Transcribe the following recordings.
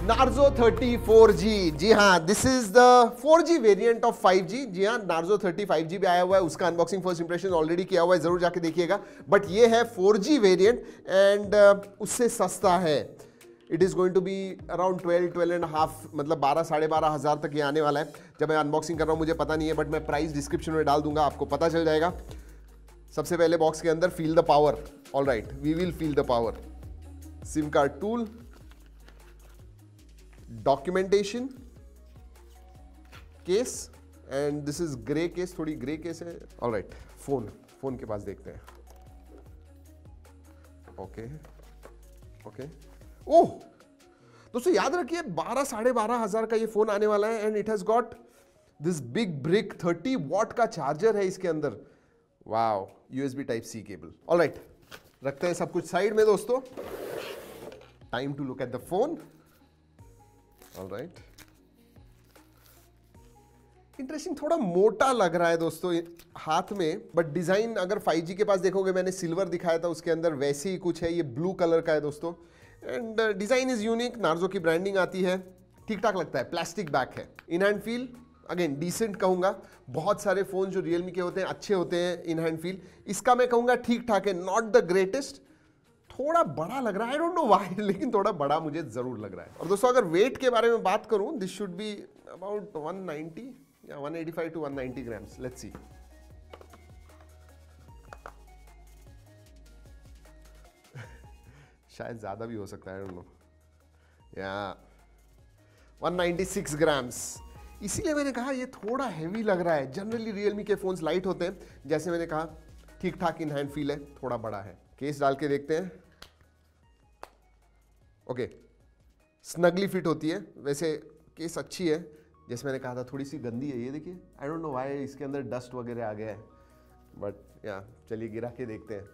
Narzo 30 4G, जी हाँ, this is the 4G variant of 5G। जी हाँ, Narzo 30 5G भी आया हुआ है, उसका अनबॉक्सिंग फर्स्ट इंप्रेशन ऑलरेडी किया हुआ है, जरूर जाके देखिएगा। बट ये है 4G वेरिएंट एंड उससे सस्ता है। It is going to be around 12 and half, मतलब 12 साढ़े 12 हज़ार तक ये आने वाला है। जब मैं अनबॉक्सिंग कर रहा हूँ मुझे पता नहीं है, बट मैं प्राइस डिस्क्रिप्शन में डाल दूंगा, आपको पता चल जाएगा। सबसे पहले बॉक्स के अंदर feel the power. All right, we will feel the power. Sim card tool, documentation case, and this is grey case, थोड़ी ग्रे केस है। ऑल राइट, फोन के पास देखते हैं। ओके ओके, ओह दोस्तों याद रखिए 12 साढ़े 12 हज़ार का ये फोन आने वाला है and it has got this big brick 30 watt का चार्जर है इसके अंदर। Wow, USB type C cable. All right, रखते हैं सब कुछ साइड में दोस्तों। Time to look at the phone. All right, interesting, थोड़ा मोटा लग रहा है दोस्तों हाथ में, बट डिजाइन अगर 5G के पास देखोगे, मैंने सिल्वर दिखाया था उसके अंदर, वैसे ही कुछ है। ये ब्लू कलर का है दोस्तों and design is unique. Narzo की ब्रांडिंग आती है, ठीक ठाक लगता है। प्लास्टिक बैक है। In hand feel again decent कहूंगा। बहुत सारे फोन जो रियलमी के होते हैं अच्छे होते हैं इन हैंड फील, इसका मैं कहूंगा ठीक ठाक है, नॉट द ग्रेटेस्ट। थोड़ा बड़ा लग रहा है, आई डोंट नो व्हाई, लेकिन थोड़ा बड़ा मुझे जरूर लग रहा है। और दोस्तों अगर वेट के बारे में बात करूं, दिस शुड बी अबाउट 190 या 185 टू 190 ग्राम्स। Let's see. शायद ज्यादा भी हो सकता है, आई डोंट नो, या 196 ग्राम्स। इसीलिए मैंने कहा ये थोड़ा हैवी लग रहा है। जनरली रियलमी के फोन्स लाइट होते हैं, जैसे मैंने कहा ठीक ठाक इन हैंड फील है, थोड़ा बड़ा है। केस डाल के देखते हैं। ओके, स्नगली फिट होती है, वैसे केस अच्छी है। जैसे मैंने कहा था थोड़ी सी गंदी है, ये देखिए, आई डोंट नो व्हाई इसके अंदर डस्ट वगैरह आ गया है, बट या चलिए गिरा के देखते हैं।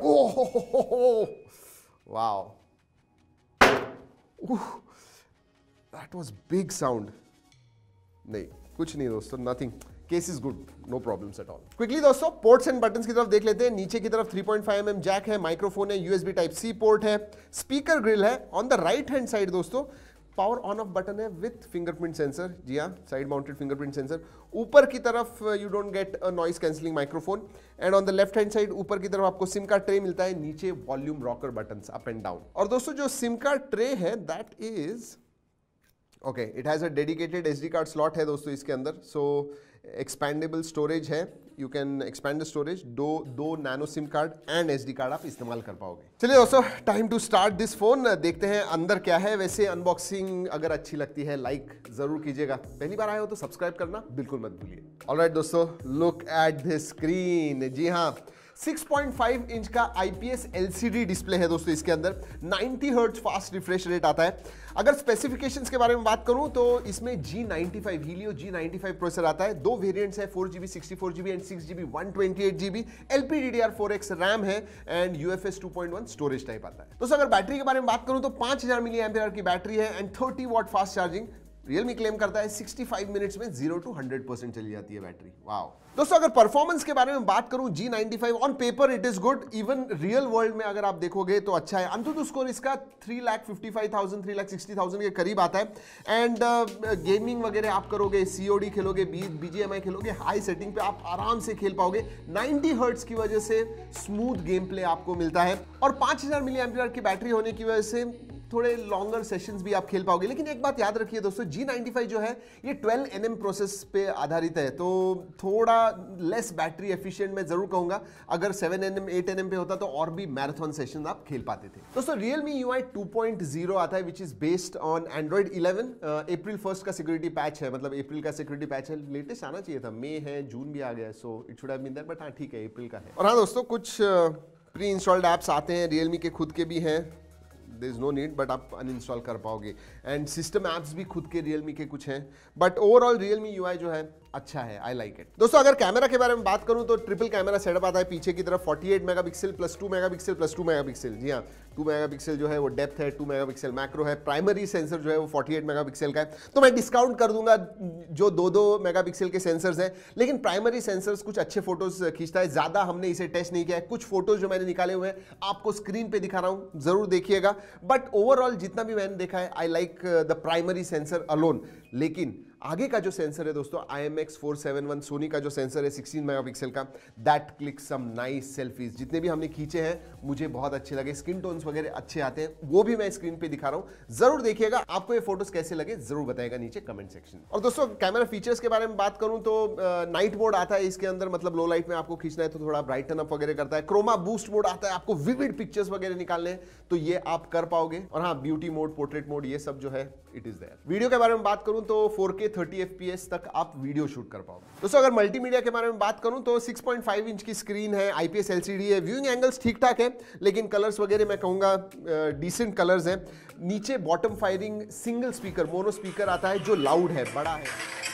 Oh wow, that was big sound. नहीं, कुछ नहीं दोस्तों, nothing. Case is good, no problems at all. Quickly दोस्तों पोर्ट्स एंड बटन्स की तरफ देख लेते हैं। नीचे की तरफ 3.5mm जैक है, माइक्रोफोन है, यूएसबी टाइप सी पोर्ट है, स्पीकर ग्रिल है। On the right hand side दोस्तों पावर ऑन ऑफ बटन है विथ फिंगरप्रिंट सेंसर। जी हाँ, साइड माउंटेड फिंगरप्रिंट सेंसर। ऊपर की तरफ you don't get a noise cancelling microphone. And on the left hand side ऊपर की तरफ आपको सिम कार्ड ट्रे मिलता है, नीचे volume rocker buttons up and down. और दोस्तों जो सिम कार्ड ट्रे है that is okay, it has a dedicated SD card slot है दोस्तों इसके अंदर। सो एक्सपैंडेबल स्टोरेज है, you can expand the storage. दो nano SIM card and SD card आप इस्तेमाल कर पाओगे। चलिए दोस्तों, time to start this phone. देखते हैं अंदर क्या है। वैसे अनबॉक्सिंग अगर अच्छी लगती है लाइक जरूर कीजिएगा। पहली बार आए हो तो सब्सक्राइब करना बिल्कुल मत भूलिए। ऑलराइट दोस्तों, लुक एट दिस स्क्रीन। जी हाँ, 6.5 इंच का IPS LCD डिस्प्ले है दोस्तों इसके अंदर। 90 हर्ट्ज फास्ट रिफ्रेश रेट आता है। अगर स्पेसिफिकेशंस के बारे में बात करूं तो इसमें G95 हीलियो G95 प्रोसेसर आता है। दो वेरिएंट्स है, 4GB 64GB and 6GB 128GB। LPDDR4X RAM है एंड UFS 2.1 स्टोरेज टाइप आता है। दोस्तों अगर बैटरी के बारे में बात करूं तो 5000 mAh की बैटरी है and 30 watt fast charging. Realme claim करता है 65 मिनट्स में 0 to 100% चली जाती है बैटरी। वाओ दोस्तों, अगर परफॉर्मेंस के बारे में बात करूं, G95 on paper it is good, even real world में अगर आप देखोगे तो अच्छा है। अंतुतु स्कोर इसका 3,55,000 3,60,000 के करीब आता है। एंड गेमिंग वगैरह आप करोगे, COD खेलोगे, BGMI खेलोगे, हाई सेटिंग पे आप आराम से खेल पाओगे। 90 हर्ट्ज की वजह से स्मूथ गेम प्ले आपको मिलता है और 5000 mAh की बैटरी होने की वजह से थोड़े लॉन्गर सेशंस भी आप खेल पाओगे। लेकिन एक बात याद रखिए दोस्तों, G95 जो है ये 12nm प्रोसेस पे आधारित है, तो थोड़ा लेस बैटरी एफिशिएंट मैं जरूर कहूंगा। अगर 7nm 8nm पे होता तो और भी मैराथन सेशन आप खेल पाते थे। दोस्तों Realme UI 2.0 आता है which is based on Android 11। अप्रैल 1 का सिक्योरिटी पैच है, मतलब अप्रैल का सिक्योरिटी पैच है। लेटेस्ट आना चाहिए था, मई है, जून भी आ गया है, so it should have been there, but हाँ ठीक है, अप्रैल का है। और हाँ दोस्तों, कुछ प्री इंस्टॉल्ड ऐप्स आते हैं, Realme के खुद के भी हैं, there is no need, but आप अनइंस्टॉल कर पाओगे। एंड सिस्टम ऐप्स भी खुद के Realme के कुछ हैं, बट ओवरऑल Realme UI जो है अच्छा है, आई लाइक इट। दोस्तों अगर कैमरा के बारे में बात करूं तो ट्रिपल कैमरा सेटअप आता है पीछे की तरफ, 48 megapixel plus 2 megapixel plus 2 megapixel. जी हाँ, 2 मेगापिक्सल जो है वो डेप्थ है, 2 मेगापिक्सल मैक्रो है। प्राइमरी सेंसर जो है वो 48 मेगापिक्सल का है, तो मैं डिस्काउंट कर दूंगा जो 2-2 मेगापिक्सल के सेंसर्स हैं, लेकिन प्राइमरी सेंसर्स कुछ अच्छे फोटोज खींचता है। ज्यादा हमने इसे टेस्ट नहीं किया है, कुछ फोटोज जो मैंने निकाले हुए हैं आपको स्क्रीन पे दिखा रहा हूं, जरूर देखिएगा। बट ओवरऑल जितना भी मैंने देखा है, I like the primary sensor alone. लेकिन आगे का जो सेंसर है दोस्तों, IMX471 सोनी का जो सेंसर है 16 मेगापिक्सल का, that click some nice selfies. जितने भी हमने खींचे हैं मुझे बहुत अच्छे लगे, स्किन टोन्स वगैरह अच्छे आते हैं, वो भी मैं स्क्रीन पे दिखा रहा हूं, जरूर देखिएगा। आपको ये फोटोज कैसे लगे जरूर बताएगा नीचे कमेंट सेक्शन। और दोस्तों कैमरा फीचर्स के बारे में बात करूं तो नाइट मोड आता है इसके अंदर, मतलब लो लाइट में आपको खींचना है तो थोड़ा ब्राइटन अप वगैरह करता है। क्रोमा बूस्ट मोड आता है, आपको विविड पिक्चर्स वगैरह निकालने हैं तो ये आप कर पाओगे। और हाँ, ब्यूटी मोड, पोर्ट्रेट मोड, ये सब जो है इट इज देयर। वीडियो के बारे में बात करूं तो 4K 30 FPS तक आप वीडियो शूट कर पाओगे। दोस्तों अगर मल्टीमीडिया के बारे में बात करूं तो 6.5 इंच की स्क्रीन है, IPS LCD है, व्यूइंग एंगल्स ठीक ठाक है, लेकिन कलर्स वगैरह मैं कहूंगा डिसेंट कलर्स हैं। नीचे bottom firing single speaker, mono speaker आता है जो लाउड है, बड़ा है।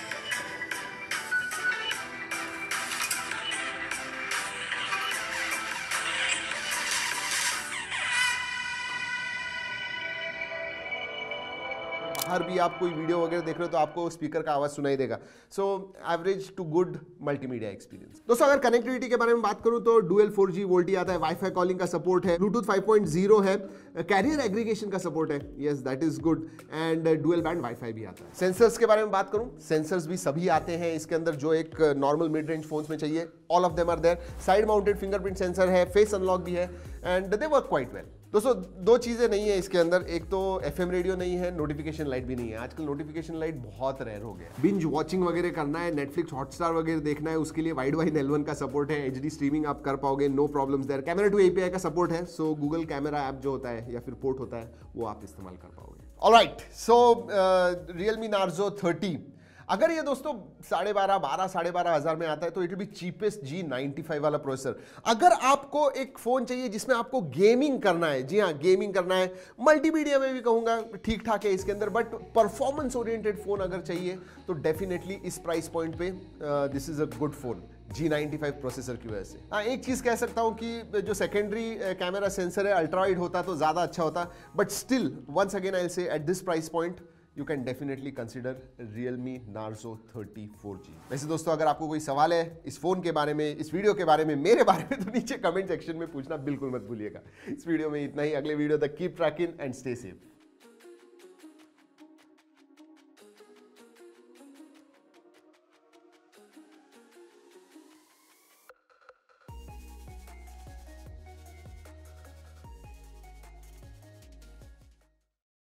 बाहर भी आप कोई वीडियो वगैरह देख रहे हो तो आपको स्पीकर का आवाज सुनाई देगा। So average to good multimedia experience. दोस्तों अगर कनेक्टिविटी के बारे में बात करूं तो डुअल 4G वोल्टी आता है, वाईफाई कॉलिंग का सपोर्ट है, ब्लूटूथ 5.0 है, कैरियर एग्रीगेशन का सपोर्ट है, yes that is good, and dual band wifi भी आता है। सेंसर्स के बारे में बात करूं, सेंसर्स भी सभी आते हैं इसके अंदर जो एक नॉर्मल मिड रेंज फोन्स में चाहिए, all of them are there. Side mounted fingerprint sensor है, फेस अनलॉक भी है, and they work quite well. दोस्तों दो चीजें नहीं है इसके अंदर, एक तो FM रेडियो नहीं है, नोटिफिकेशन लाइट भी नहीं है। आजकल नोटिफिकेशन लाइट बहुत रेयर हो गया। बिंज वॉचिंग वगैरह करना है, नेटफ्लिक्स हॉटस्टार वगैरह देखना है, उसके लिए वाइड वाइन L1 का सपोर्ट है, HD स्ट्रीमिंग आप कर पाओगे, no problems there. Camera two API का सपोर्ट है, सो गूगल कैमरा ऐप जो होता है या फिर पोर्ट होता है वो आप इस्तेमाल कर पाओगे। ऑलराइट, सो Realme Narzo 30, अगर ये दोस्तों 12,500 हजार में आता है तो it will be cheapest G95 वाला प्रोसेसर। अगर आपको एक फोन चाहिए जिसमें आपको गेमिंग करना है, जी हाँ गेमिंग करना है, मल्टीमीडिया में भी कहूंगा ठीक ठाक है इसके अंदर, बट परफॉर्मेंस ओरिएंटेड फोन अगर चाहिए तो डेफिनेटली इस प्राइस पॉइंट पे this is a good phone G95 processor की वजह से। हाँ, एक चीज कह सकता हूं कि जो सेकेंडरी कैमरा सेंसर है अल्ट्रा वाइड होता तो ज्यादा अच्छा होता, but still once again I will say at this price point you can definitely consider Realme Narzo 30 4G। वैसे दोस्तों अगर आपको कोई सवाल है इस फोन के बारे में, इस वीडियो के बारे में, मेरे बारे में, तो नीचे कमेंट सेक्शन में पूछना बिल्कुल मत भूलिएगा। इस वीडियो में इतना ही, अगले वीडियो तक keep trekking and stay safe.